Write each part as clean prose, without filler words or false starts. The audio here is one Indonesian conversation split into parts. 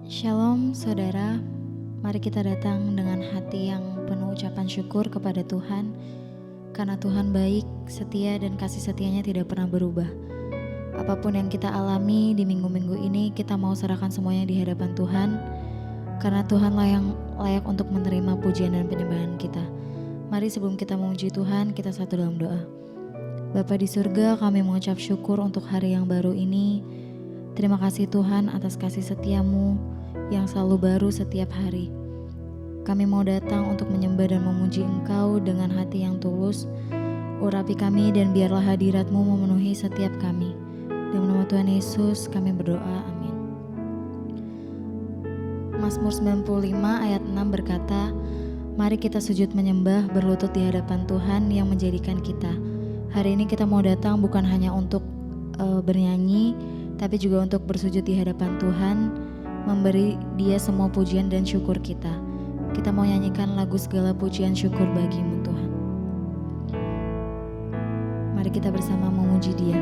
Shalom saudara, mari kita datang dengan hati yang penuh ucapan syukur kepada Tuhan karena Tuhan baik, setia dan kasih setianya tidak pernah berubah. Apapun yang kita alami di minggu-minggu ini, kita mau serahkan semuanya di hadapan Tuhan karena Tuhanlah yang layak untuk menerima pujian dan penyembahan kita. Mari sebelum kita memuji Tuhan, kita satu dalam doa. Bapa di surga, kami mengucap syukur untuk hari yang baru ini. Terima kasih Tuhan atas kasih setiamu yang selalu baru setiap hari. Kami mau datang untuk menyembah dan memuji Engkau dengan hati yang tulus. Urapi kami dan biarlah hadirat-Mu memenuhi setiap kami. Dalam nama Tuhan Yesus kami berdoa, amin. Mazmur 95 ayat 6 berkata, mari kita sujud menyembah berlutut di hadapan Tuhan yang menjadikan kita. Hari ini kita mau datang bukan hanya untuk bernyanyi, tapi juga untuk bersujud di hadapan Tuhan, memberi Dia semua pujian dan syukur kita. Kita mau nyanyikan lagu segala pujian syukur bagi-Mu Tuhan. Mari kita bersama memuji Dia.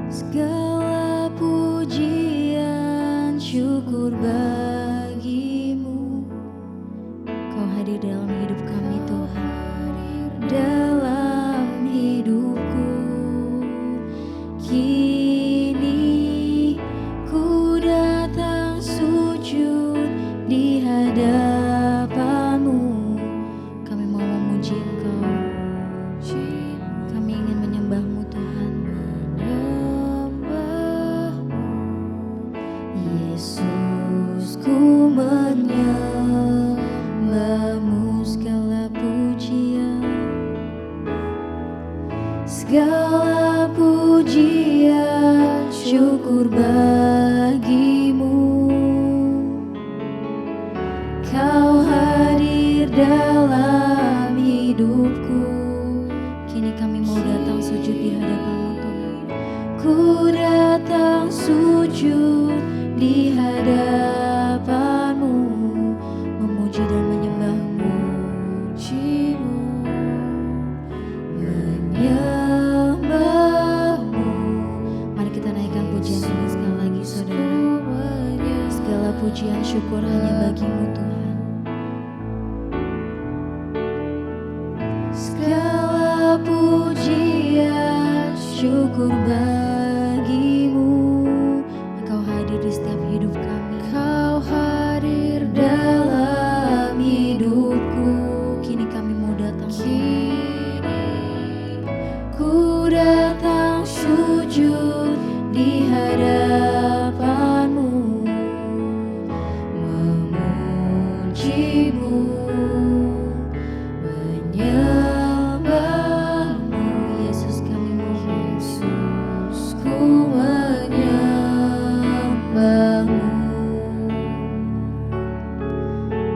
Segala pujian syukur bagi-Mu, Kau hadir dalam hidup kami Tuhan, dalam hidupku. Kini ku datang sujud di hadapan-Mu. Kami mau memuji Engkau, kami ingin menyembah-Mu Tuhan. Yesus, ku menyembah-Mu, segala pujian, segala pujian syukur bagi-Mu. Kau hadir dalam hidupku. Kini kami mau datang sujud di hadapan-Mu Tuhan. Ku datang sujud di hadapan-Mu, memuji dan menyembah-Mu, menyembah-Mu. Mari kita naikkan pujian ini sekali lagi saudara. Segala pujian syukur hanya bagi-Mu Tuhan. Segala pujian syukur bagi-Mu. Engkau hadir di setiap hidup kami. Kau hadir dalam hidupku. Kini kami mau datang. Ku datang sujud di hadapan-Mu, memuji-Mu, menyembah-Mu. Yesus kami mau, ku menyembah-Mu.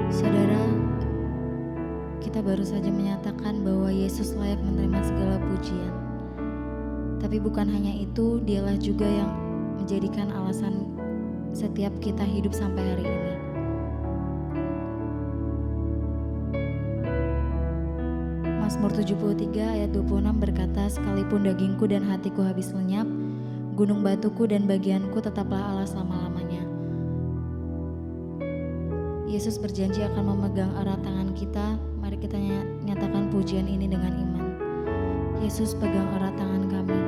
Saudara, kita baru saja menyatakan bahwa Yesus layak menerima segala pujian. Tapi bukan hanya itu, Dialah juga yang menjadikan alasan setiap kita hidup sampai hari ini. Mazmur 73 ayat 26 berkata, sekalipun dagingku dan hatiku habis lenyap, gunung batuku dan bagianku tetaplah Allah selama-lamanya. Yesus berjanji akan memegang erat tangan kita. Mari kita nyatakan pujian ini dengan iman. Yesus pegang erat tangan kami.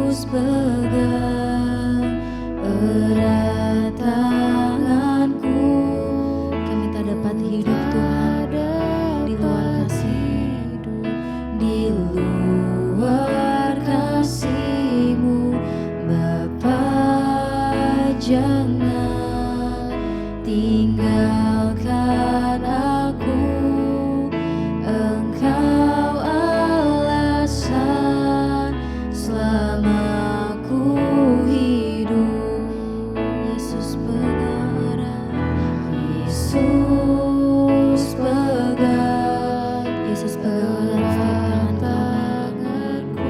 Yesus pegang erat tanganku. Kami tak dapat hidup Tuhan di luar kasih, di luar kasih-Mu Bapa. Jangan tinggalkan aku, Engkau alasan selama ku hidup. Yesus pegang erat, Yesus pegang, Yesus pegang erat tanganku.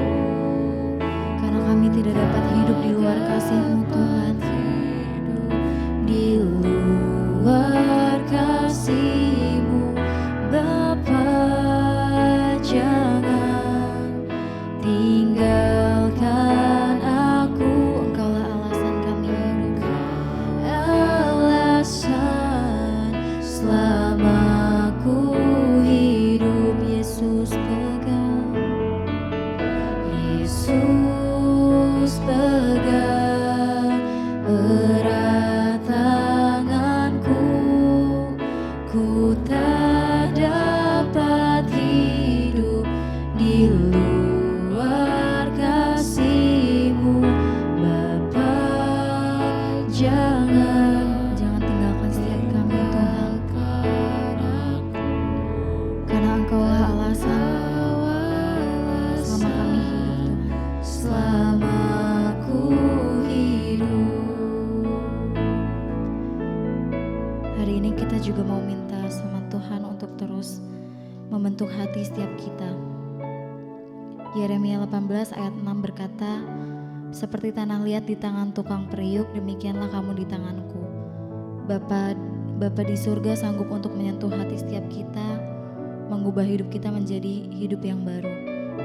Karena kami tidak dapat hidup di luar kasih-Mu Tuhan, di luar kasih. Hari ini kita juga mau minta sama Tuhan untuk terus membentuk hati setiap kita. Yeremia 18 ayat 6 berkata, seperti tanah liat di tangan tukang periuk, demikianlah kamu di tanganku. Bapa di surga sanggup untuk menyentuh hati setiap kita, mengubah hidup kita menjadi hidup yang baru.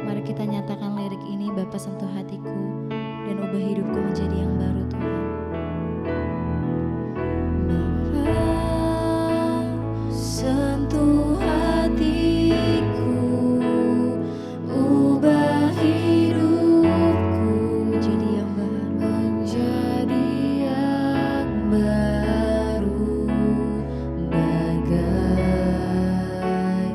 Mari kita nyatakan lirik ini, Bapa sentuh hatiku dan ubah hidupku menjadi yang baru Tuhan. Bapa sentuh hatiku, ubah hidupku menjadi yang baru, bagai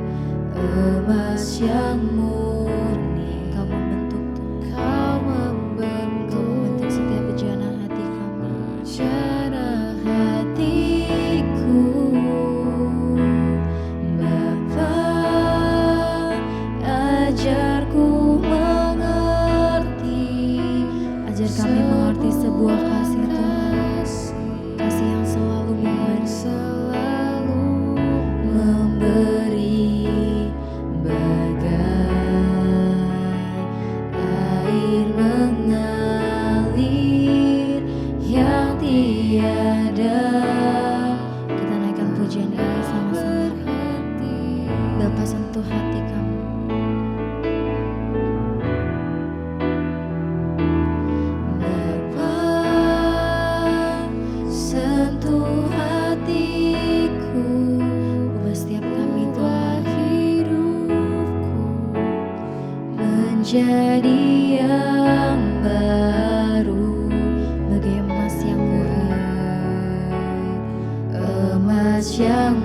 emas yang murni. Kau membentuk Tuhan, kau membentuk setiap bejana hati kami, bejana hatiku. Bapa, ajarku mengerti, ajar kami mengerti sebuah kasih Tuhan, kasih yang selalu memberi, bagai air mengalir yang tiada. Kita naikkan pujian ini sama-sama. Bapa sentuh hati kami. Bapa sentuh hatiku, ubah setiap kami Tuhan, menjadi yang baru, bagai emas yang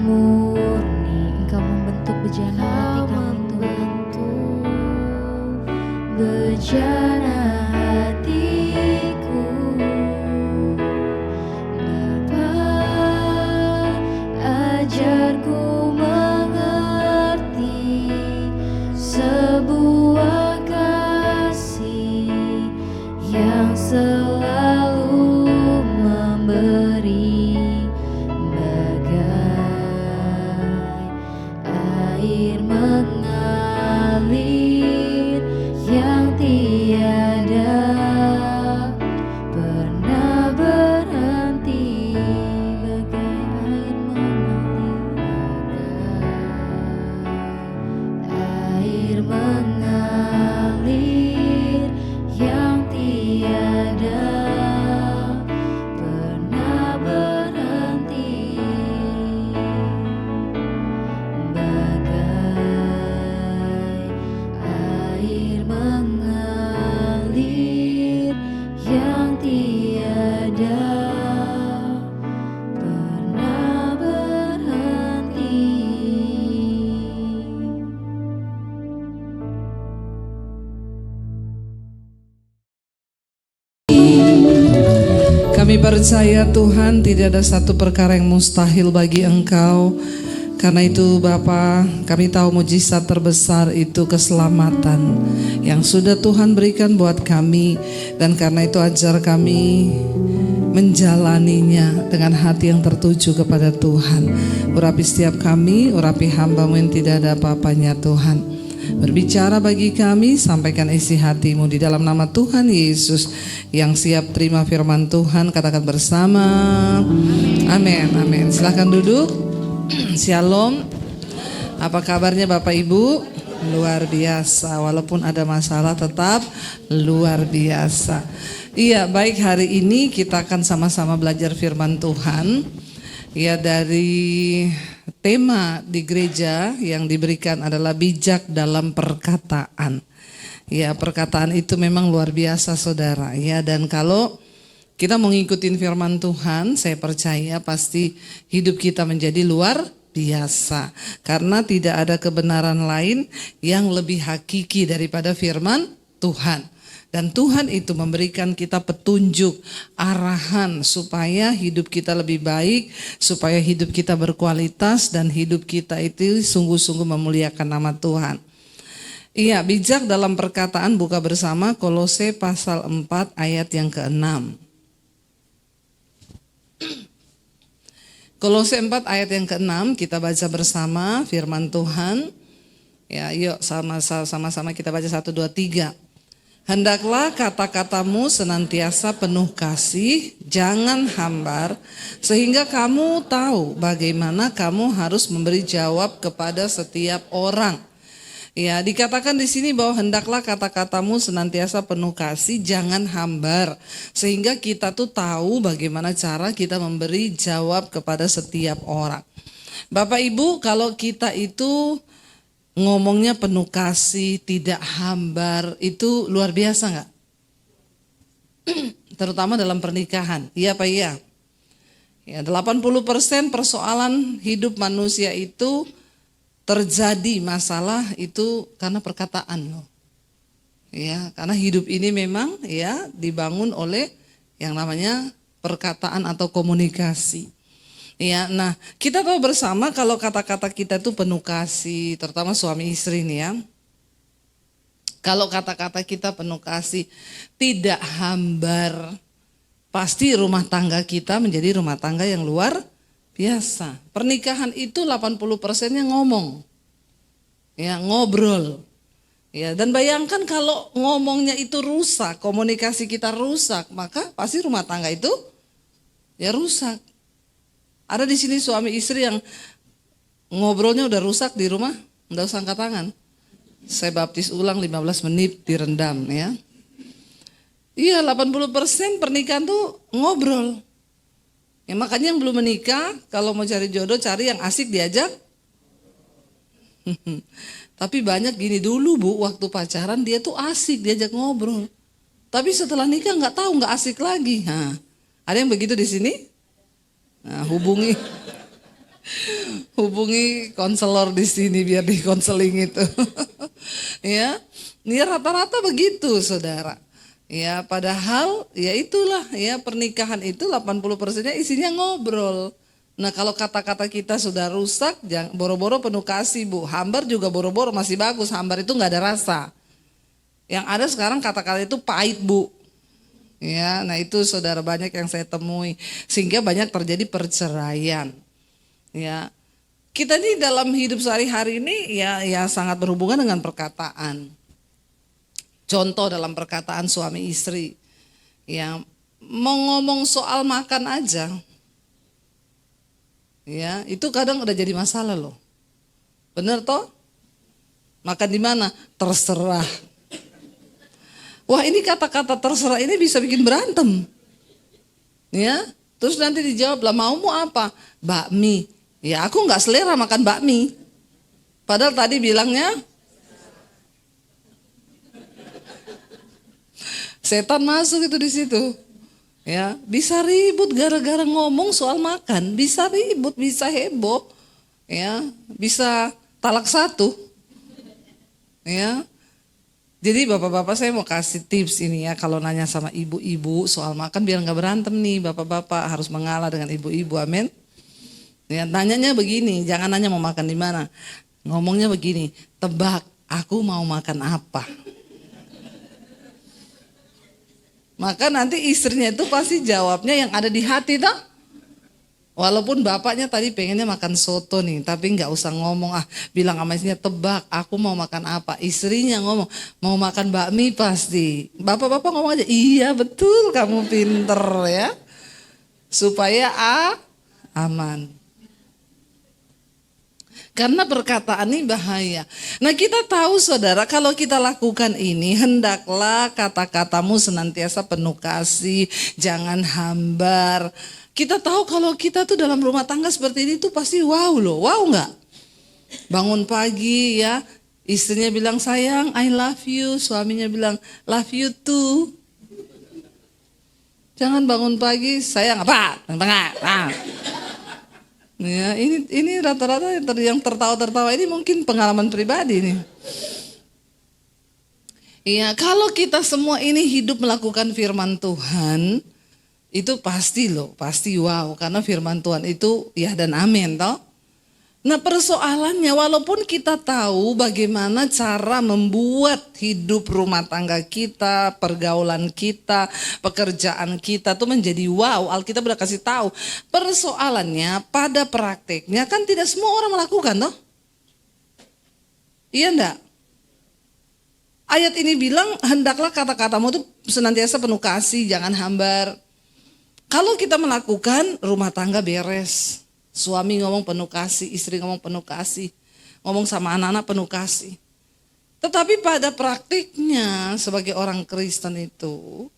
murni. Engkau membentuk bejana hati kami Tuhan, bejana hatiku. Bapa, ajarku mengerti sebuah kasih yang selalu memberi, bagai air mengalir yang tiada pernah berhenti, bagai air mengalir yang tiada pernah berhenti, bagai air mengalir yang tiada pernah berhenti. Kami percaya Tuhan tidak ada satu perkara yang mustahil bagi Engkau. Karena itu Bapa, kami tahu mujizat terbesar itu keselamatan yang sudah Tuhan berikan buat kami. Dan karena itu ajar kami menjalaninya dengan hati yang tertuju kepada Tuhan. Urapi setiap kami, urapi hamba-Mu yang tidak ada apa-apanya Tuhan. Berbicara bagi kami, sampaikan isi hati-Mu di dalam nama Tuhan Yesus. Yang siap terima firman Tuhan, katakan bersama amin, amin. Silahkan duduk. Shalom. Apa kabarnya Bapak Ibu? Luar biasa, walaupun ada masalah tetap luar biasa. Iya, baik, hari ini kita akan sama-sama belajar firman Tuhan. Ya, dari tema di gereja yang diberikan adalah bijak dalam perkataan. Ya, perkataan itu memang luar biasa saudara. Ya, dan kalau kita mau ngikutin firman Tuhan, saya percaya pasti hidup kita menjadi luar biasa. Karena tidak ada kebenaran lain yang lebih hakiki daripada firman Tuhan. Dan Tuhan itu memberikan kita petunjuk, arahan supaya hidup kita lebih baik, supaya hidup kita berkualitas dan hidup kita itu sungguh-sungguh memuliakan nama Tuhan. Iya, bijak dalam perkataan, buka bersama Kolose pasal 4 ayat yang ke-6. Kolose 4 ayat yang ke-6 kita baca bersama firman Tuhan. Ya, yuk sama-sama kita baca 1, 2, 3. Hendaklah kata-katamu senantiasa penuh kasih, jangan hambar, sehingga kamu tahu bagaimana kamu harus memberi jawab kepada setiap orang. Ya, dikatakan di sini bahwa hendaklah kata-katamu senantiasa penuh kasih, jangan hambar, sehingga kita tuh tahu bagaimana cara kita memberi jawab kepada setiap orang. Bapak Ibu, kalau kita itu ngomongnya penuh kasih, tidak hambar, itu luar biasa nggak? Terutama dalam pernikahan, iya apa iya? Ya, 80% persoalan hidup manusia itu terjadi masalah itu karena perkataan loh. Ya, karena hidup ini memang ya dibangun oleh yang namanya perkataan atau komunikasi. Ya, nah kita tahu bersama kalau kata-kata kita itu penuh kasih, terutama suami istri nih ya. Kalau kata-kata kita penuh kasih, tidak hambar, pasti rumah tangga kita menjadi rumah tangga yang luar biasa. Pernikahan itu 80%-nya ngomong, ya ngobrol. Ya, dan bayangkan kalau ngomongnya itu rusak, komunikasi kita rusak, maka pasti rumah tangga itu ya rusak. Ada di sini suami istri yang ngobrolnya udah rusak di rumah, enggak usah angkat tangan. Saya baptis ulang 15 menit direndam ya. Iya, 80% pernikahan tuh ngobrol. Ya, makanya yang belum menikah kalau mau cari jodoh cari yang asik diajak. Tapi banyak gini dulu Bu, waktu pacaran dia tuh asik diajak ngobrol. Tapi setelah nikah nggak asik lagi. Nah, ada yang begitu di sini? Nah, hubungi konselor di sini biar dikonseling itu. Ya, ini rata-rata begitu saudara. Ya, padahal ya itulah ya pernikahan itu 80%-nya isinya ngobrol. Nah, kalau kata-kata kita sudah rusak, jangan boro-boro penuh kasih Bu. Hambar juga boro-boro masih bagus, hambar itu nggak ada rasa. Yang ada sekarang kata-kata itu pahit Bu. Ya, nah itu saudara banyak yang saya temui sehingga banyak terjadi perceraian. Ya, kita ini dalam hidup sehari-hari ini ya sangat berhubungan dengan perkataan. Contoh dalam perkataan suami istri, ya mau ngomong soal makan aja, ya itu kadang udah jadi masalah loh. Bener toh? Makan di mana? Terserah. Wah, ini kata-kata terserah ini bisa bikin berantem. Ya, terus nanti dijawab lah mau apa? Bakmi. Ya aku nggak selera makan bakmi. Padahal tadi bilangnya setan masuk itu di situ. Ya, bisa ribut gara-gara ngomong soal makan, bisa ribut, bisa heboh. Ya, bisa talak satu. Ya. Jadi bapak-bapak saya mau kasih tips ini ya, kalau nanya sama ibu-ibu soal makan biar nggak berantem nih, bapak-bapak harus mengalah dengan ibu-ibu, amin. Ya, nanyanya begini, jangan nanya mau makan di mana, ngomongnya begini, tebak aku mau makan apa. Maka nanti istrinya itu pasti jawabnya yang ada di hati toh. Walaupun bapaknya tadi pengennya makan soto nih, tapi nggak usah ngomong bilang sama istrinya tebak aku mau makan apa. Istrinya ngomong mau makan bakmi pasti. Bapak-bapak ngomong aja iya betul kamu pinter ya. Supaya aman. Karena perkataan ini bahaya. Nah kita tahu saudara kalau kita lakukan ini hendaklah kata-katamu senantiasa penuh kasih, jangan hambar. Kita tahu kalau kita tuh dalam rumah tangga seperti ini tuh pasti wow loh, wow nggak? Bangun pagi ya, istrinya bilang sayang I love you, suaminya bilang love you too. Jangan bangun pagi sayang apa? Tengah. Ya, ini rata-rata yang tertawa-tertawa ini mungkin pengalaman pribadi nih. Iya, kalau kita semua ini hidup melakukan firman Tuhan, itu pasti wow, karena firman Tuhan itu ya dan amin toh. Nah persoalannya walaupun kita tahu bagaimana cara membuat hidup rumah tangga kita, pergaulan kita, pekerjaan kita tuh menjadi wow, Alkitab udah kasih tahu. Persoalannya pada prakteknya kan tidak semua orang melakukan toh. Iya enggak? Ayat ini bilang hendaklah kata-katamu tuh senantiasa penuh kasih, jangan hambar. Kalau kita melakukan rumah tangga beres. Suami ngomong penuh kasih, istri ngomong penuh kasih, ngomong sama anak-anak penuh kasih. Tetapi pada praktiknya sebagai orang Kristen itu,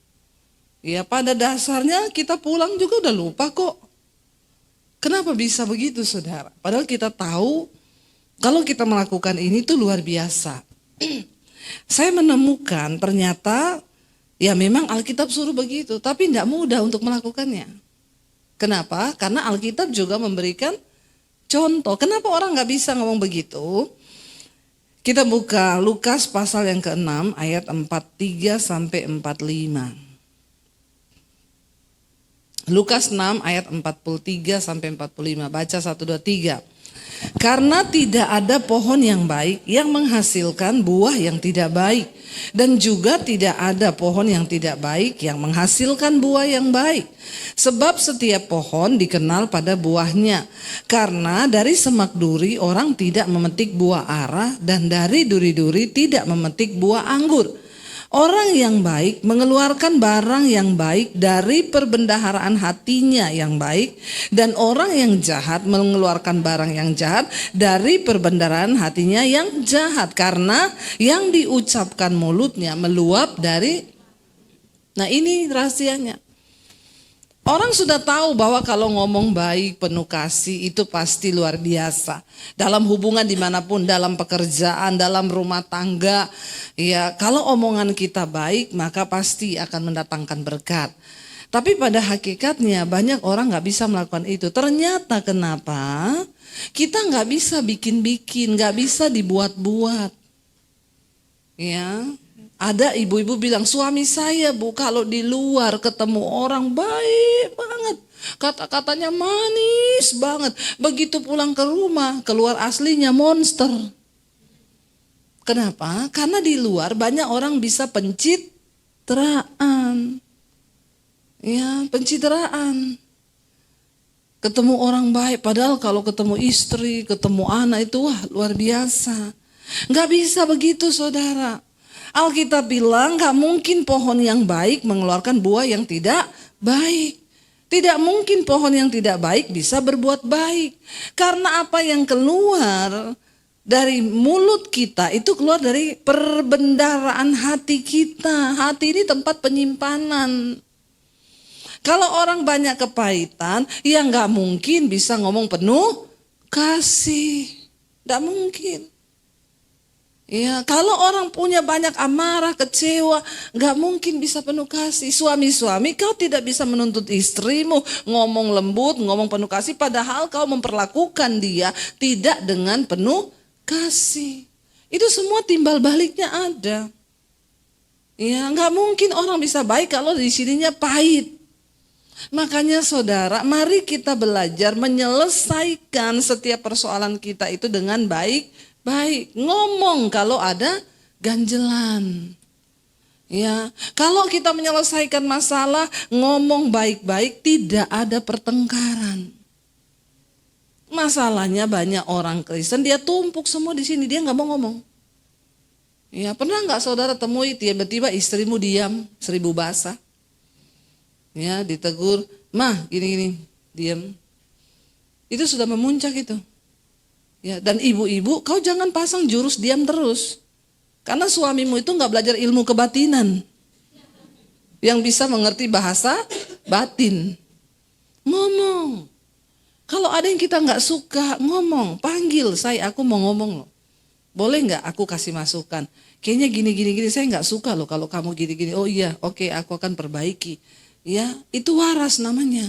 ya pada dasarnya kita pulang juga udah lupa kok. Kenapa bisa begitu saudara? Padahal kita tahu kalau kita melakukan ini tuh luar biasa. Saya menemukan ternyata ya memang Alkitab suruh begitu, tapi tidak mudah untuk melakukannya. Kenapa? Karena Alkitab juga memberikan contoh. Kenapa orang gak bisa ngomong begitu? Kita buka Lukas pasal yang ke-6 ayat 43 sampai 45. Lukas 6 ayat 43 sampai 45. Baca 1, 2, 3. Karena tidak ada pohon yang baik yang menghasilkan buah yang tidak baik, dan juga tidak ada pohon yang tidak baik yang menghasilkan buah yang baik. Sebab setiap pohon dikenal pada buahnya. Karena dari semak duri orang tidak memetik buah ara, dan dari duri-duri tidak memetik buah anggur. Orang yang baik mengeluarkan barang yang baik dari perbendaharaan hatinya yang baik, dan orang yang jahat mengeluarkan barang yang jahat dari perbendaharaan hatinya yang jahat, karena yang diucapkan mulutnya meluap dari. Nah ini rahasianya. Orang sudah tahu bahwa kalau ngomong baik, penuh kasih itu pasti luar biasa. Dalam hubungan dimanapun, dalam pekerjaan, dalam rumah tangga. Ya, kalau omongan kita baik maka pasti akan mendatangkan berkat. Tapi pada hakikatnya banyak orang gak bisa melakukan itu. Ternyata kenapa? Kita gak bisa bikin-bikin, gak bisa dibuat-buat. Ya. Ada ibu-ibu bilang, suami saya bu kalau di luar ketemu orang baik banget. Kata-katanya manis banget. Begitu pulang ke rumah, keluar aslinya monster. Kenapa? Karena di luar banyak orang bisa pencitraan. Ya, pencitraan. Ketemu orang baik, padahal kalau ketemu istri, ketemu anak itu wah luar biasa. Gak bisa begitu saudara. Alkitab bilang gak mungkin pohon yang baik mengeluarkan buah yang tidak baik. Tidak mungkin pohon yang tidak baik bisa berbuat baik. Karena apa yang keluar dari mulut kita itu keluar dari perbendaharaan hati kita. Hati ini tempat penyimpanan. Kalau orang banyak kepahitan, ya gak mungkin bisa ngomong penuh kasih. Gak mungkin. Ya, kalau orang punya banyak amarah, kecewa, gak mungkin bisa penuh kasih. Suami-suami, kau tidak bisa menuntut istrimu ngomong lembut, ngomong penuh kasih, padahal kau memperlakukan dia tidak dengan penuh kasih. Itu semua timbal baliknya ada. Ya, gak mungkin orang bisa baik kalau di sininya pahit. Makanya saudara, mari kita belajar menyelesaikan setiap persoalan kita itu dengan baik. Ngomong kalau ada ganjelan. Ya, kalau kita menyelesaikan masalah, ngomong baik-baik, tidak ada pertengkaran. Masalahnya banyak orang Kristen dia tumpuk semua di sini, dia nggak mau ngomong. Ya, pernah nggak saudara temui tiba-tiba istrimu diam 1000 bahasa? Ya, ditegur, mah gini-gini, diam. Itu sudah memuncak itu. Ya, dan ibu-ibu, kau jangan pasang jurus diam terus. Karena suamimu itu gak belajar ilmu kebatinan. Yang bisa mengerti bahasa batin. Ngomong. Kalau ada yang kita gak suka, ngomong. Panggil saya, aku mau ngomong loh. Boleh gak aku kasih masukan? Kayaknya gini-gini, saya gak suka loh kalau kamu gini-gini. Oh iya, oke, aku akan perbaiki. Ya, itu waras namanya.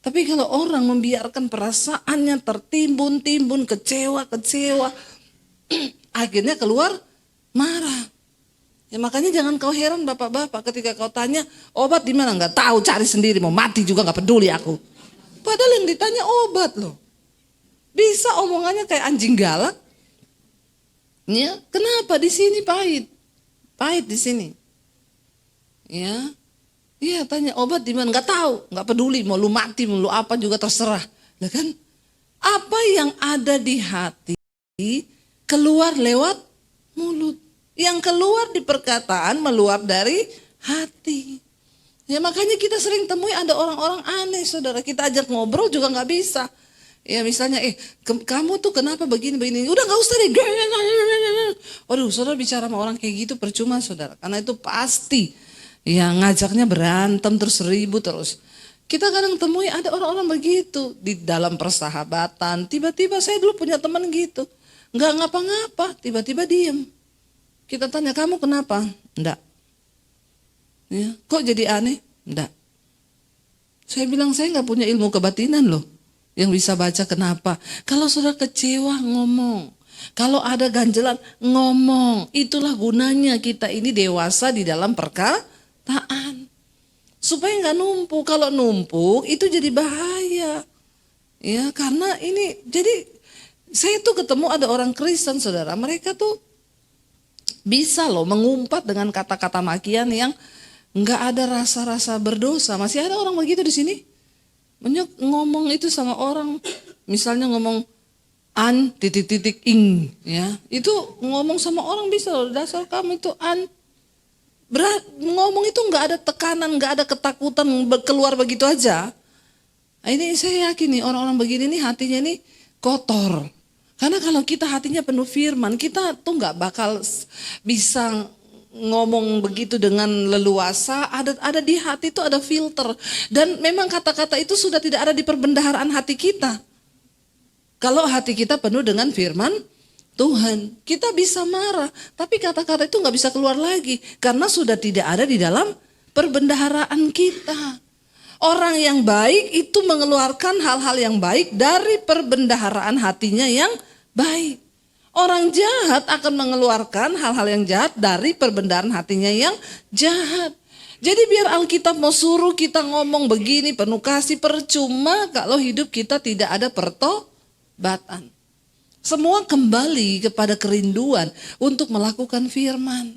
Tapi kalau orang membiarkan perasaannya tertimbun-timbun, kecewa, akhirnya keluar marah. Ya makanya jangan kau heran bapak-bapak ketika kau tanya obat di mana, nggak tahu, cari sendiri, mau mati juga nggak peduli aku. Padahal yang ditanya obat loh. Bisa omongannya kayak anjing galak. Ya, kenapa di sini pahit? Pahit di sini. Ya. Iya, tanya obat di mana? Enggak tahu, enggak peduli, mau lu mati, mau lu apa juga terserah. Lah kan? Apa yang ada di hati keluar lewat mulut. Yang keluar di perkataan meluap dari hati. Ya makanya kita sering temui ada orang-orang aneh, saudara. Kita ajak ngobrol juga nggak bisa. Ya misalnya, kamu tuh kenapa begini-begini? Udah nggak usah deh. Waduh, saudara bicara sama orang kayak gitu percuma, saudara. Karena itu pasti yang ngajaknya berantem terus ribut terus. Kita kadang temui ada orang-orang begitu di dalam persahabatan. Tiba-tiba saya dulu punya teman gitu. Nggak ngapa-ngapa, tiba-tiba diem. Kita tanya, kamu kenapa? Enggak. Ya, kok jadi aneh? Enggak. Saya bilang, saya nggak punya ilmu kebatinan loh. Yang bisa baca kenapa. Kalau sudah kecewa, ngomong. Kalau ada ganjelan, ngomong. Itulah gunanya kita ini dewasa di dalam perkataan. Supaya nggak numpuk. Kalau numpuk, itu jadi bahaya. Ya, karena ini, jadi saya tuh ketemu ada orang Kristen, saudara. Mereka tuh bisa loh mengumpat dengan kata-kata makian yang nggak ada rasa-rasa berdosa. Masih ada orang begitu di sini? Ngomong itu sama orang, misalnya ngomong an titik-titik ing, ya itu ngomong sama orang bisa loh. Dasar kamu itu an. Berat, ngomong itu nggak ada tekanan, nggak ada ketakutan keluar begitu aja. Nah, ini saya yakin nih orang-orang begini nih hatinya nih kotor. Karena kalau kita hatinya penuh firman, kita tuh nggak bakal bisa ngomong begitu dengan leluasa. Ada di hati itu ada filter. Dan memang kata-kata itu sudah tidak ada di perbendaharaan hati kita. Kalau hati kita penuh dengan firman Tuhan, kita bisa marah, tapi kata-kata itu nggak bisa keluar lagi karena sudah tidak ada di dalam perbendaharaan kita. Orang yang baik itu mengeluarkan hal-hal yang baik dari perbendaharaan hatinya yang baik. Orang jahat akan mengeluarkan hal-hal yang jahat dari perbendaharaan hatinya yang jahat. Jadi biar Alkitab mau suruh kita ngomong begini penuh kasih, percuma kalau hidup kita tidak ada pertobatan. Semua kembali kepada kerinduan untuk melakukan firman.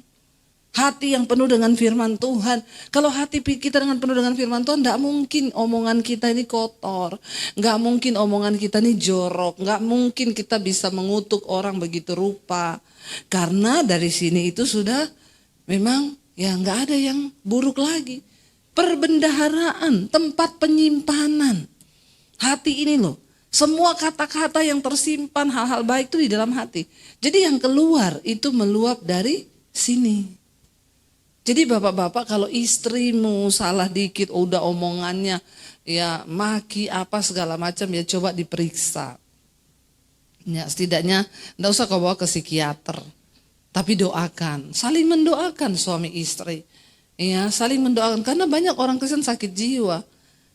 Hati yang penuh dengan firman Tuhan. Kalau hati kita dengan penuh dengan firman Tuhan, tidak mungkin omongan kita ini kotor. Nggak mungkin omongan kita ini jorok. Nggak mungkin kita bisa mengutuk orang begitu rupa. Karena dari sini itu sudah memang ya nggak ada yang buruk lagi. Perbendaharaan, tempat penyimpanan. Hati ini loh. Semua kata-kata yang tersimpan hal-hal baik itu di dalam hati. Jadi yang keluar itu meluap dari sini. Jadi bapak-bapak kalau istrimu salah dikit udah omongannya ya maki apa segala macam ya coba diperiksa. Ya setidaknya enggak usah kau bawa ke psikiater. Tapi doakan, saling mendoakan suami istri. Ya, saling mendoakan karena banyak orang Kristen sakit jiwa.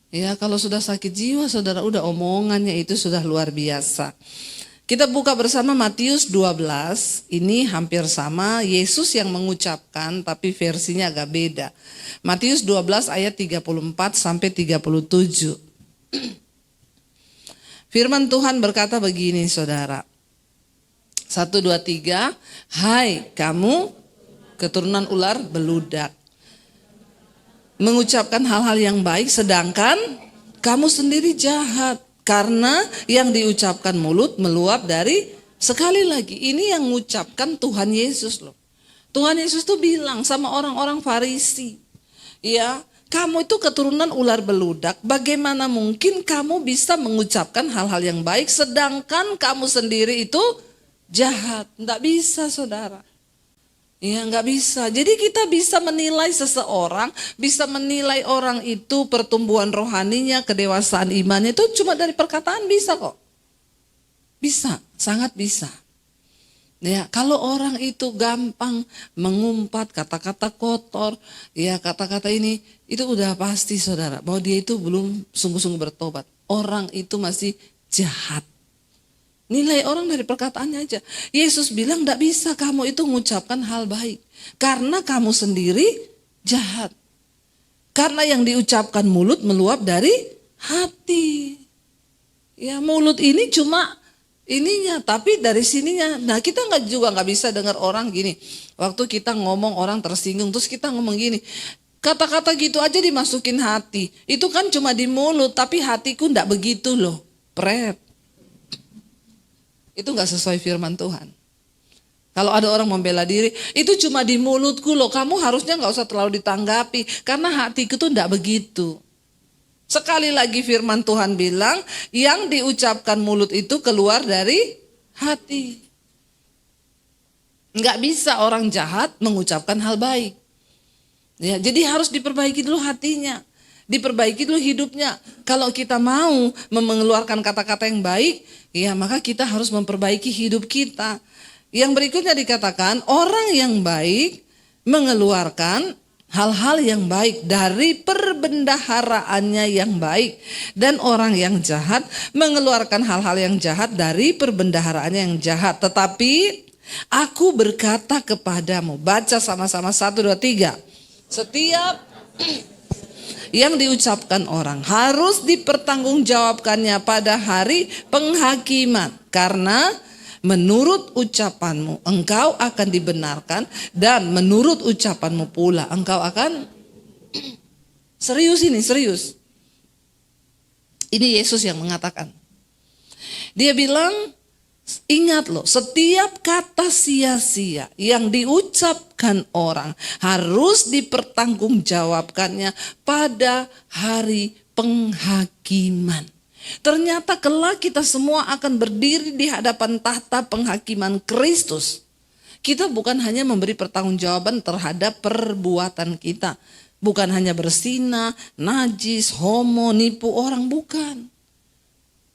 Ya, kalau sudah sakit jiwa saudara udah omongannya itu sudah luar biasa. Kita buka bersama Matius 12, ini hampir sama, Yesus yang mengucapkan tapi versinya agak beda. Matius 12 ayat 34 sampai 37. Firman Tuhan berkata begini saudara. 1, 2, 3, hai kamu keturunan ular beludak. Mengucapkan hal-hal yang baik sedangkan kamu sendiri jahat. Karena yang diucapkan mulut meluap dari, sekali lagi ini yang mengucapkan Tuhan Yesus loh. Tuhan Yesus tuh bilang sama orang-orang Farisi, ya kamu itu keturunan ular beludak, bagaimana mungkin kamu bisa mengucapkan hal-hal yang baik sedangkan kamu sendiri itu jahat. Nggak bisa saudara. Ya nggak bisa. Jadi kita bisa menilai seseorang, bisa menilai orang itu pertumbuhan rohaninya, kedewasaan imannya itu cuma dari perkataan bisa kok. Bisa, sangat bisa. Ya kalau orang itu gampang mengumpat kata-kata kotor, ya kata-kata ini itu udah pasti saudara bahwa dia itu belum sungguh-sungguh bertobat. Orang itu masih jahat. Nilai orang dari perkataannya aja. Yesus bilang tidak bisa kamu itu mengucapkan hal baik. Karena kamu sendiri jahat. Karena yang diucapkan mulut meluap dari hati. Ya mulut ini cuma ininya, tapi dari sininya. Nah, kita juga nggak bisa dengar orang gini. Waktu kita ngomong orang tersinggung, terus kita ngomong gini, kata-kata gitu aja dimasukin hati. Itu kan cuma di mulut, tapi hatiku nggak begitu loh. Pret. Itu nggak sesuai firman Tuhan. Kalau ada orang membela diri, itu cuma di mulutku loh. Kamu harusnya nggak usah terlalu ditanggapi, karena hatiku tuh nggak begitu. Sekali lagi firman Tuhan bilang, yang diucapkan mulut itu keluar dari hati. Nggak bisa orang jahat mengucapkan hal baik. Ya, jadi harus diperbaiki dulu hatinya, diperbaiki dulu hidupnya. Kalau kita mau mengeluarkan kata-kata yang baik, ya maka kita harus memperbaiki hidup kita. Yang berikutnya dikatakan, orang yang baik mengeluarkan hal-hal yang baik dari perbendaharaannya yang baik. Dan orang yang jahat mengeluarkan hal-hal yang jahat dari perbendaharaannya yang jahat. Tetapi aku berkata kepadamu, baca sama-sama 1, 2, 3. Setiap yang diucapkan orang harus dipertanggungjawabkannya pada hari penghakiman. Karena menurut ucapanmu engkau akan dibenarkan, dan menurut ucapanmu pula engkau akan serius ini, serius. Ini Yesus yang mengatakan. Dia bilang, ingat loh, setiap kata sia-sia yang diucapkan orang harus dipertanggungjawabkannya pada hari penghakiman. Ternyata kelak kita semua akan berdiri di hadapan tahta penghakiman Kristus. Kita bukan hanya memberi pertanggungjawaban terhadap perbuatan kita. Bukan hanya berzina, najis, homo, nipu orang, bukan.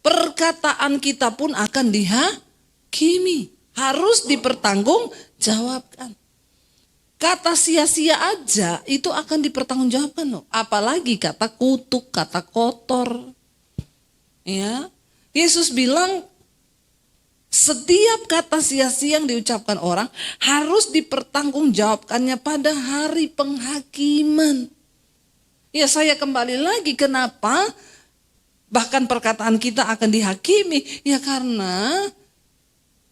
Perkataan kita pun akan dihakimi. Harus dipertanggungjawabkan. Kata sia-sia aja itu akan dipertanggungjawabkan loh. Apalagi kata kutuk, kata kotor. Ya, Yesus bilang setiap kata sia-sia yang diucapkan orang harus dipertanggungjawabkannya pada hari penghakiman. Ya, saya kembali lagi, kenapa bahkan perkataan kita akan dihakimi? Ya karena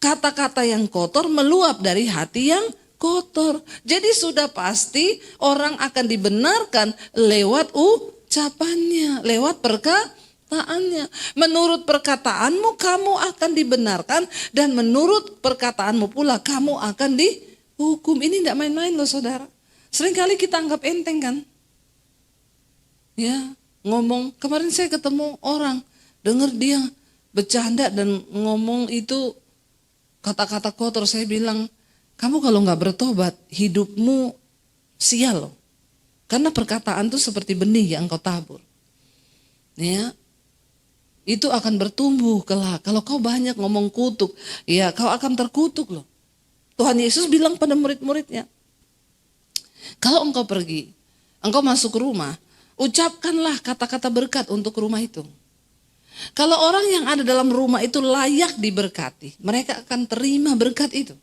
kata-kata yang kotor meluap dari hati yang kotor. Jadi sudah pasti orang akan dibenarkan lewat ucapannya, lewat perkataannya. Menurut perkataanmu kamu akan dibenarkan, dan menurut perkataanmu pula kamu akan dihukum. Ini tidak main-main loh saudara. Seringkali kita anggap enteng kan. Ya, ngomong, kemarin saya ketemu orang, dengar dia bercanda dan ngomong itu kata-kata kotor. Saya bilang, kamu kalau nggak bertobat hidupmu sial loh. Karena perkataan itu seperti benih yang kau tabur. Ya, itu akan bertumbuh kelak. Kalau kau banyak ngomong kutuk, ya kau akan terkutuk loh. Tuhan Yesus bilang pada murid-muridnya, kalau engkau pergi, engkau masuk rumah, ucapkanlah kata-kata berkat untuk rumah itu. Kalau orang yang ada dalam rumah itu layak diberkati, mereka akan terima berkat itu.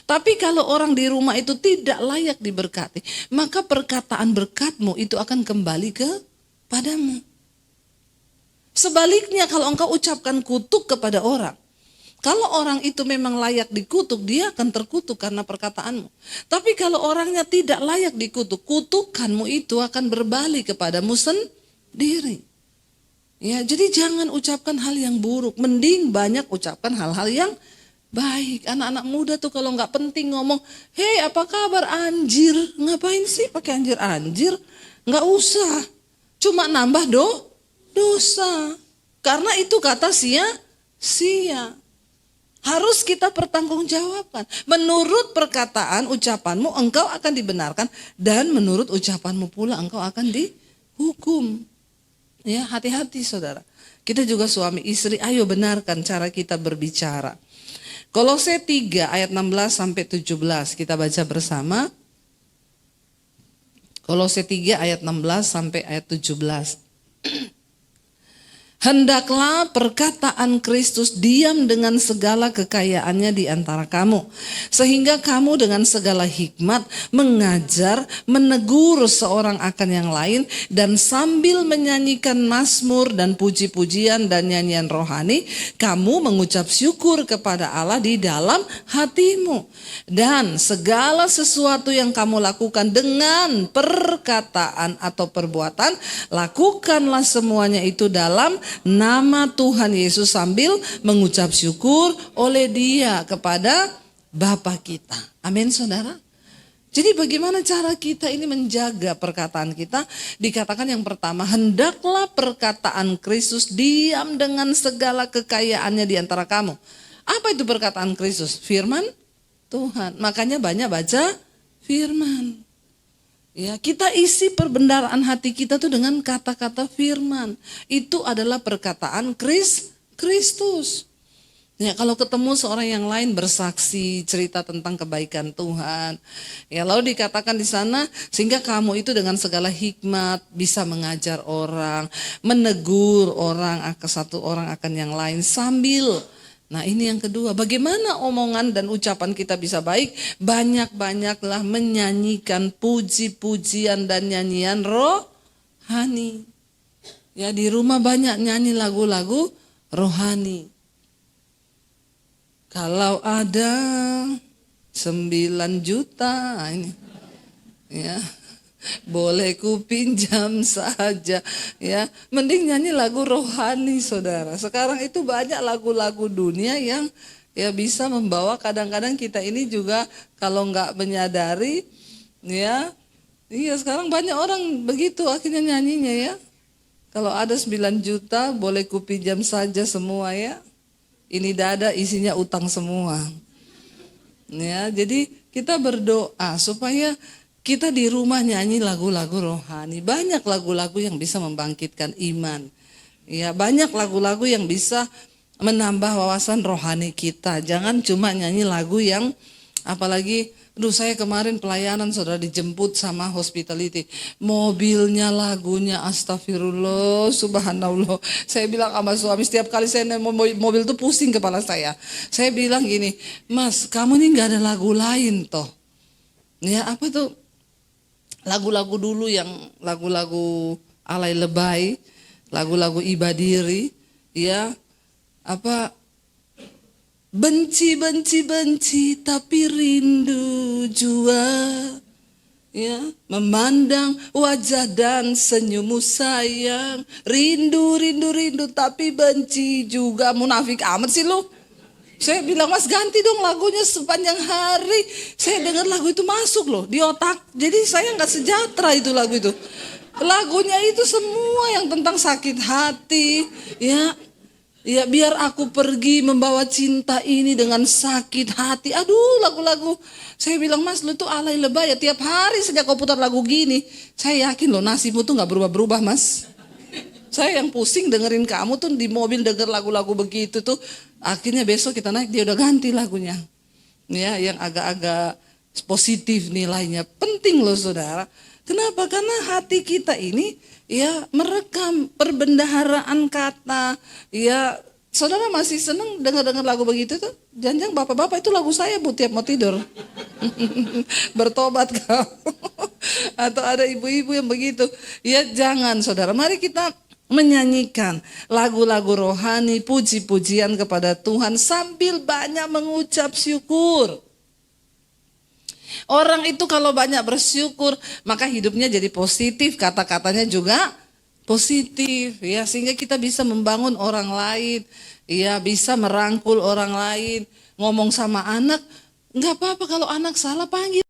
Tapi kalau orang di rumah itu tidak layak diberkati, maka perkataan berkatmu itu akan kembali kepadamu. Sebaliknya kalau engkau ucapkan kutuk kepada orang, kalau orang itu memang layak dikutuk, dia akan terkutuk karena perkataanmu. Tapi kalau orangnya tidak layak dikutuk, kutukanmu itu akan berbalik kepadamu sendiri. Ya, jadi jangan ucapkan hal yang buruk, mending banyak ucapkan hal-hal yang baik. Anak-anak muda tuh kalau nggak penting ngomong, hei apa kabar anjir, ngapain sih pakai anjir? Nggak usah, cuma nambah dosa. Karena itu kata sia-sia. Harus kita pertanggungjawabkan. Menurut perkataan ucapanmu engkau akan dibenarkan, dan menurut ucapanmu pula engkau akan dihukum. Ya, hati-hati saudara. Kita juga suami istri, ayo benarkan cara kita berbicara. Kolose 3 ayat 16 sampai 17 kita baca bersama. Kolose 3 ayat 16 sampai ayat 17. Hendaklah perkataan Kristus diam dengan segala kekayaannya di antara kamu, sehingga kamu dengan segala hikmat mengajar, menegur seorang akan yang lain, dan sambil menyanyikan mazmur dan puji-pujian dan nyanyian rohani, kamu mengucap syukur kepada Allah di dalam hatimu. Dan segala sesuatu yang kamu lakukan dengan perkataan atau perbuatan, lakukanlah semuanya itu dalam nama Tuhan Yesus sambil mengucap syukur oleh Dia kepada Bapa kita. Amin, saudara. Jadi bagaimana cara kita ini menjaga perkataan kita? Dikatakan yang pertama, hendaklah perkataan Kristus diam dengan segala kekayaannya di antara kamu. Apa itu perkataan Kristus? Firman Tuhan. Makanya banyak baca firman. Ya, kita isi perbendaharaan hati kita tuh dengan kata-kata firman. Itu adalah perkataan Kristus. Ya, kalau ketemu seorang yang lain bersaksi, cerita tentang kebaikan Tuhan. Ya, lalu dikatakan di sana, sehingga kamu itu dengan segala hikmat bisa mengajar orang, menegur orang, satu orang akan yang lain sambil. Nah, ini yang kedua, bagaimana omongan dan ucapan kita bisa baik? Banyak-banyaklah menyanyikan puji-pujian dan nyanyian rohani. Ya, di rumah banyak nyanyi lagu-lagu rohani. Kalau ada 9 juta, ini ya, boleh ku pinjam saja, ya. Mending nyanyi lagu rohani, saudara. Sekarang itu banyak lagu-lagu dunia yang ya bisa membawa, kadang-kadang kita ini juga kalau nggak menyadari, ya. Iya, sekarang banyak orang begitu akhirnya nyanyinya, ya. Kalau ada 9 juta, boleh ku pinjam saja semua, ya. Ini dada isinya utang semua. Ya, jadi kita berdoa supaya kita di rumah nyanyi lagu-lagu rohani. Banyak lagu-lagu yang bisa membangkitkan iman. Ya, banyak lagu-lagu yang bisa menambah wawasan rohani kita. Jangan cuma nyanyi lagu yang, apalagi, saya kemarin pelayanan, saudara, dijemput sama hospitality. Mobilnya lagunya astagfirullah, subhanallah. Saya bilang sama suami, setiap kali saya naik mobil tuh pusing kepala saya. Saya bilang gini, Mas, kamu ini gak ada lagu lain toh. Ya, apa tuh? Lagu-lagu dulu yang lagu-lagu alay lebay, lagu-lagu ibadiri, ya, apa, benci tapi rindu jua, ya, memandang wajah dan senyummu sayang, rindu tapi benci juga. Munafik amat sih lu. Saya bilang, Mas, ganti dong lagunya sepanjang hari. Saya dengar lagu itu masuk loh di otak. Jadi saya nggak sejahtera itu lagu itu. Lagunya itu semua yang tentang sakit hati. Ya, biar aku pergi membawa cinta ini dengan sakit hati. Aduh, lagu-lagu. Saya bilang, Mas, lu tuh alay lebay ya. Tiap hari sejak kau putar lagu gini. Saya yakin loh nasibmu tuh nggak berubah-berubah, Mas. Saya yang pusing dengerin kamu tuh di mobil denger lagu-lagu begitu tuh. Akhirnya besok kita naik dia udah ganti lagunya. Ya, yang agak-agak positif nilainya. Penting loh, saudara. Kenapa? Karena hati kita ini ya merekam perbendaharaan kata. Ya, saudara masih seneng dengar-dengar lagu begitu tuh? Jangan-jangan bapak-bapak itu lagu saya bu tiap mau tidur. Bertobat kau. Atau ada ibu-ibu yang begitu. Ya, jangan, saudara. Mari kita menyanyikan lagu-lagu rohani, puji-pujian kepada Tuhan sambil banyak mengucap syukur. Orang itu kalau banyak bersyukur, maka hidupnya jadi positif, kata-katanya juga positif, ya, sehingga kita bisa membangun orang lain, ya, bisa merangkul orang lain. Ngomong sama anak, nggak apa-apa kalau anak salah panggil.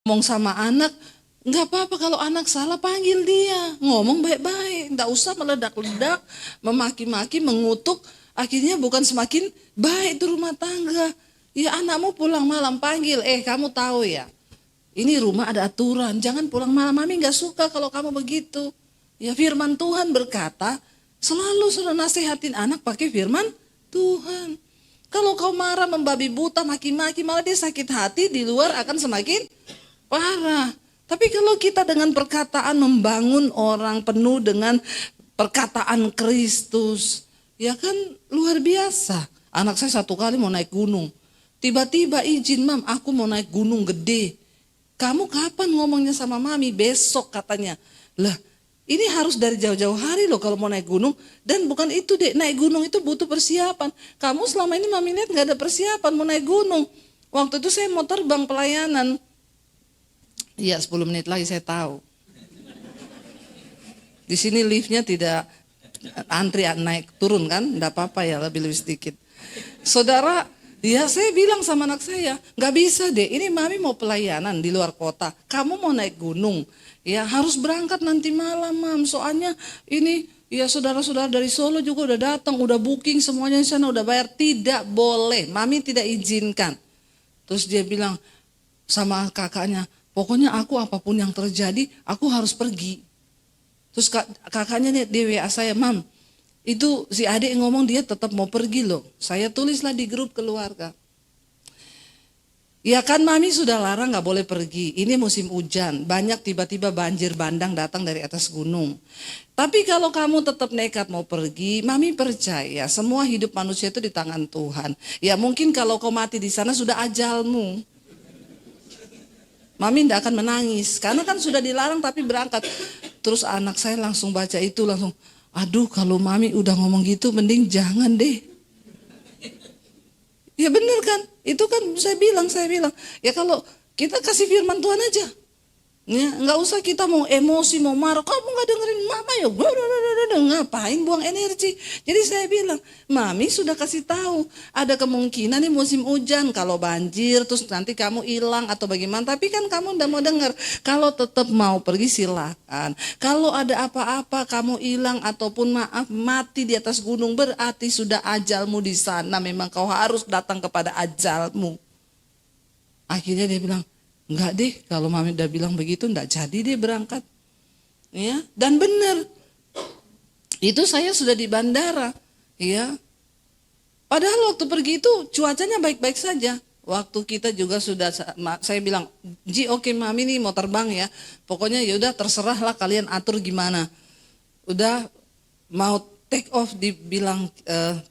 Ngomong sama anak, nggak apa-apa kalau anak salah panggil dia, ngomong baik-baik, nggak usah meledak-ledak, memaki-maki, mengutuk, akhirnya bukan semakin baik itu rumah tangga. Ya, anakmu pulang malam panggil, kamu tahu ya, ini rumah ada aturan, jangan pulang malam, mami nggak suka kalau kamu begitu. Ya, firman Tuhan berkata, selalu sudah nasihatin anak pakai firman Tuhan. Kalau kau marah, membabi buta, maki-maki, malah dia sakit hati, di luar akan semakin parah. Tapi kalau kita dengan perkataan membangun orang, penuh dengan perkataan Kristus. Ya kan luar biasa. Anak saya satu kali mau naik gunung. Tiba-tiba izin, Mam, aku mau naik gunung gede. Kamu kapan ngomongnya sama Mami? Besok katanya. Lah, ini harus dari jauh-jauh hari loh kalau mau naik gunung. Dan bukan itu deh, naik gunung itu butuh persiapan. Kamu selama ini Mami lihat gak ada persiapan mau naik gunung. Waktu itu saya mau terbang pelayanan. Iya 10 menit lagi saya tahu. Di sini liftnya tidak antri naik turun kan, enggak apa-apa ya, lebih sedikit. Saudara, ya saya bilang sama anak saya, nggak bisa deh, ini Mami mau pelayanan di luar kota, kamu mau naik gunung, ya harus berangkat nanti malam, Mam. Soalnya ini ya saudara-saudara dari Solo juga udah datang, udah booking semuanya di sana, udah bayar. Tidak boleh, Mami tidak izinkan. Terus dia bilang sama kakaknya, pokoknya aku apapun yang terjadi, aku harus pergi. Terus kakaknya di WA saya, Mam, itu si adik ngomong dia tetap mau pergi loh. Saya tulislah di grup keluarga. Ya kan Mami sudah larang gak boleh pergi. Ini musim hujan, banyak tiba-tiba banjir bandang datang dari atas gunung. Tapi kalau kamu tetap nekat mau pergi, Mami percaya semua hidup manusia itu di tangan Tuhan. Ya mungkin kalau kau mati di sana sudah ajalmu. Mami tidak akan menangis, karena kan sudah dilarang tapi berangkat. Terus anak saya langsung baca itu, langsung, aduh kalau Mami udah ngomong gitu mending jangan deh. Ya benar kan, itu kan saya bilang, ya kalau kita kasih firman Tuhan aja. Ya, nggak usah kita mau emosi, mau marah, kamu nggak dengerin Mama ya, ngapain buang energi. Jadi saya bilang, Mami sudah kasih tahu, ada kemungkinan nih musim hujan, kalau banjir, terus nanti kamu hilang atau bagaimana. Tapi kan kamu udah mau dengar, kalau tetap mau pergi silakan. Kalau ada apa-apa kamu hilang ataupun maaf mati di atas gunung, berarti sudah ajalmu di sana. Memang kau harus datang kepada ajalmu. Akhirnya dia bilang, enggak deh, kalau Mami udah bilang begitu enggak jadi deh berangkat. Ya, dan benar. Itu saya sudah di bandara, ya. Padahal waktu pergi itu cuacanya baik-baik saja. Waktu kita juga sudah, saya bilang, Ji oke Mami nih mau terbang ya. Pokoknya ya udah terserahlah kalian atur gimana. Udah mau take off dibilang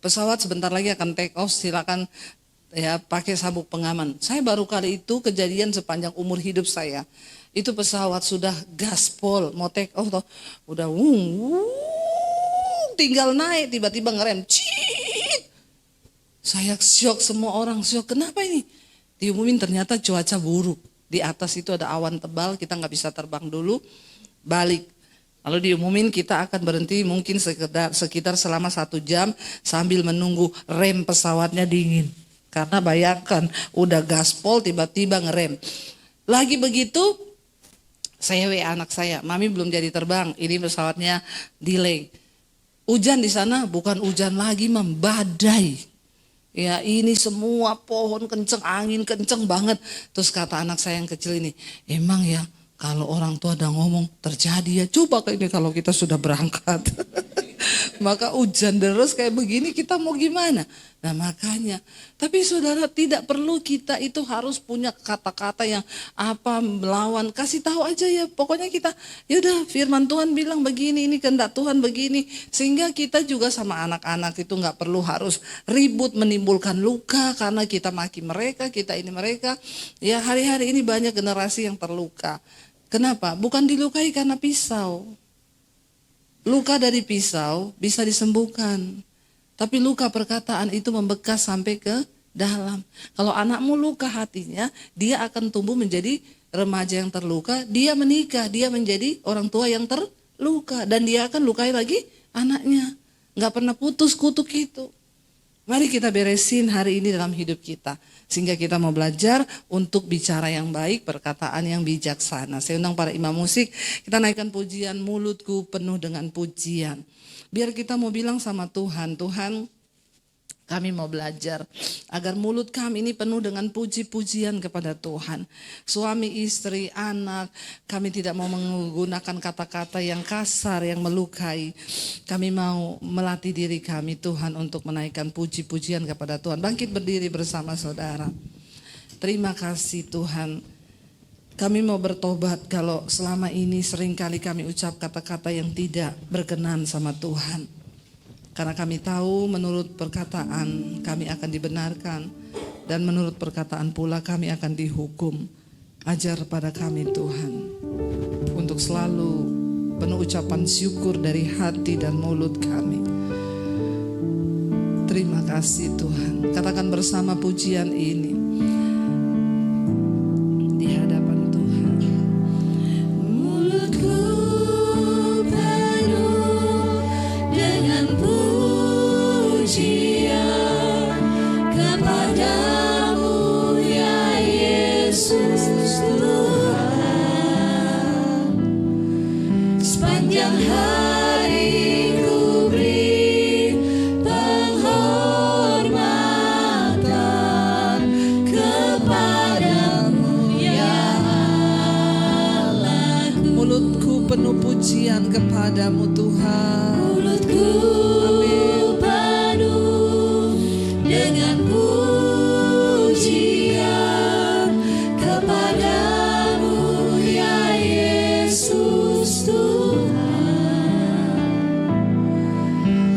pesawat sebentar lagi akan take off, silakan ya pakai sabuk pengaman. Saya baru kali itu kejadian sepanjang umur hidup saya. Itu pesawat sudah gaspol mau take off toh, udah tinggal naik tiba-tiba ngerem. Cit. Saya syok, semua orang syok. Kenapa ini? Diumumin ternyata cuaca buruk. Di atas itu ada awan tebal, kita nggak bisa terbang dulu. Balik. Lalu diumumin kita akan berhenti mungkin sekitar selama 1 jam sambil menunggu rem pesawatnya dingin. Karena bayangkan udah gaspol tiba-tiba ngerem. Lagi begitu saya WA anak saya, Mami belum jadi terbang, ini pesawatnya delay. Hujan di sana bukan hujan lagi, Mam, badai. Ya ini semua pohon kenceng, angin kenceng banget. Terus kata anak saya yang kecil ini, emang ya kalau orang tua udah ngomong terjadi ya. Coba kayak ini kalau kita sudah berangkat. Maka hujan deras kayak begini kita mau gimana? Nah makanya, tapi saudara tidak perlu kita itu harus punya kata-kata yang apa melawan. Kasih tahu aja ya, pokoknya kita yaudah firman Tuhan bilang begini, ini kehendak Tuhan begini. Sehingga kita juga sama anak-anak itu gak perlu harus ribut menimbulkan luka karena kita maki mereka, kita ini mereka. Ya hari-hari ini banyak generasi yang terluka. Kenapa? Bukan dilukai karena pisau. Luka dari pisau bisa disembuhkan. Tapi luka perkataan itu membekas sampai ke dalam. Kalau anakmu luka hatinya, dia akan tumbuh menjadi remaja yang terluka. Dia menikah, dia menjadi orang tua yang terluka. Dan dia akan lukai lagi anaknya. Gak pernah putus kutuk itu. Mari kita beresin hari ini dalam hidup kita. Sehingga kita mau belajar untuk bicara yang baik, perkataan yang bijaksana. Saya undang para imam musik, kita naikkan pujian, mulutku penuh dengan pujian. Biar kita mau bilang sama Tuhan, Tuhan kami mau belajar agar mulut kami ini penuh dengan puji-pujian kepada Tuhan. Suami, istri, anak, kami tidak mau menggunakan kata-kata yang kasar, yang melukai. Kami mau melatih diri kami Tuhan untuk menaikkan puji-pujian kepada Tuhan. Bangkit berdiri bersama saudara. Terima kasih Tuhan. Kami mau bertobat kalau selama ini seringkali kami ucap kata-kata yang tidak berkenan sama Tuhan. Karena kami tahu menurut perkataan kami akan dibenarkan, dan menurut perkataan pula kami akan dihukum. Ajar pada kami Tuhan untuk selalu penuh ucapan syukur dari hati dan mulut kami. Terima kasih Tuhan. Katakan bersama pujian ini di hadapan Tuhan. Mulutku penuh dengan pujian kepadamu ya Yesus Tuhan. Sepanjang hari ku beri penghormatan kepadamu ya Allahku. Mulutku penuh pujian kepadamu Tuhan. Mulutku penuh dengan pujian kepadamu ya Yesus Tuhan.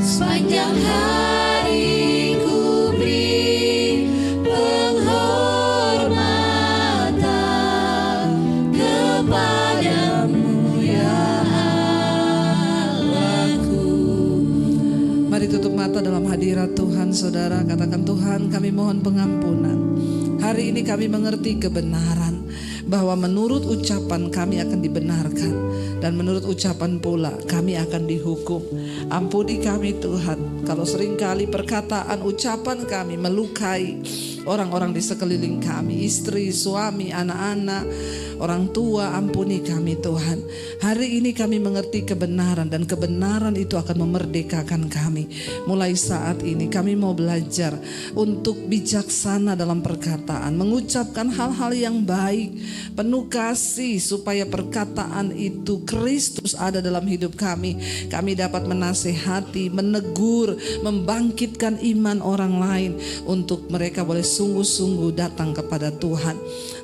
Sepanjang hari ku beri penghormatan kepadamu ya Allahku. Mari tutup mata dalam hadirat Tuhan, saudara. Katakan, Tuhan, kami mohon pengampunan. Hari ini kami mengerti kebenaran bahwa menurut ucapan kami akan dibenarkan, dan menurut ucapan pula kami akan dihukum. Ampuni kami Tuhan kalau seringkali perkataan ucapan kami melukai orang-orang di sekeliling kami, istri, suami, anak-anak, orang tua. Ampuni kami Tuhan. Hari ini kami mengerti kebenaran, dan kebenaran itu akan memerdekakan kami. Mulai saat ini kami mau belajar untuk bijaksana dalam perkataan, mengucapkan hal-hal yang baik, penuh kasih, supaya perkataan itu Kristus ada dalam hidup kami. Kami dapat menasehati, menegur, membangkitkan iman orang lain untuk mereka boleh sungguh-sungguh datang kepada Tuhan.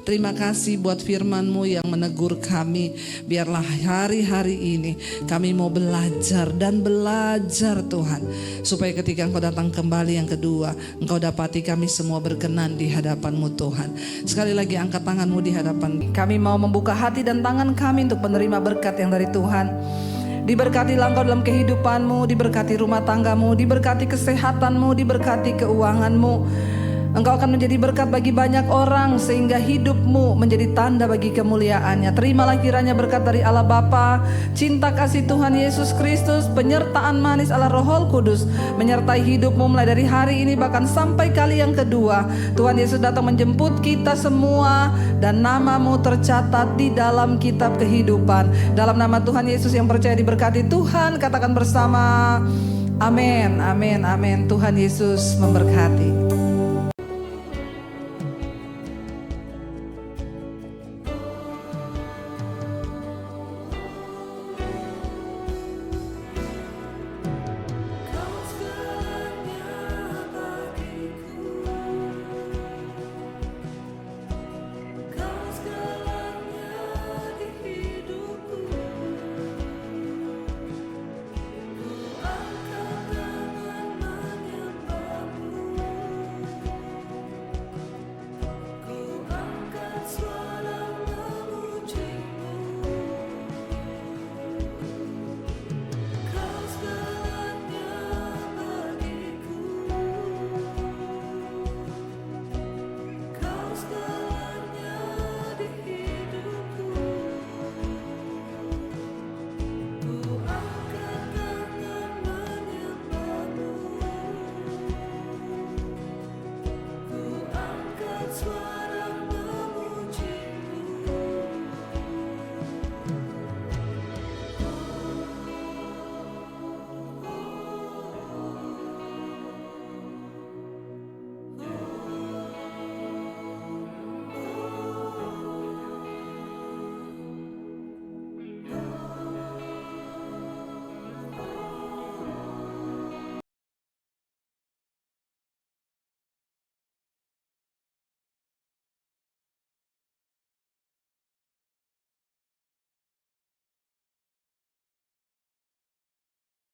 Terima kasih buat firman-Mu yang menegur kami. Biarlah hari-hari ini kami mau belajar dan belajar Tuhan, supaya ketika Engkau datang kembali yang kedua, Engkau dapati kami semua berkenan di hadapan-Mu Tuhan. Sekali lagi angkat tangan-Mu di hadapan kami. Mau membuka hati dan tangan kami untuk menerima berkat yang dari Tuhan. Diberkatilah Engkau dalam kehidupan-Mu, diberkati rumah tangga-Mu, diberkati kesehatan-Mu, diberkati keuangan-Mu. Engkau akan menjadi berkat bagi banyak orang, sehingga hidupmu menjadi tanda bagi kemuliaannya. Terimalah kiranya berkat dari Allah Bapa, cinta kasih Tuhan Yesus Kristus, penyertaan manis Allah Roh Kudus menyertai hidupmu mulai dari hari ini bahkan sampai kali yang kedua. Tuhan Yesus datang menjemput kita semua, dan namamu tercatat di dalam kitab kehidupan. Dalam nama Tuhan Yesus yang percaya diberkati Tuhan, katakan bersama, amin, amin, amin. Tuhan Yesus memberkati.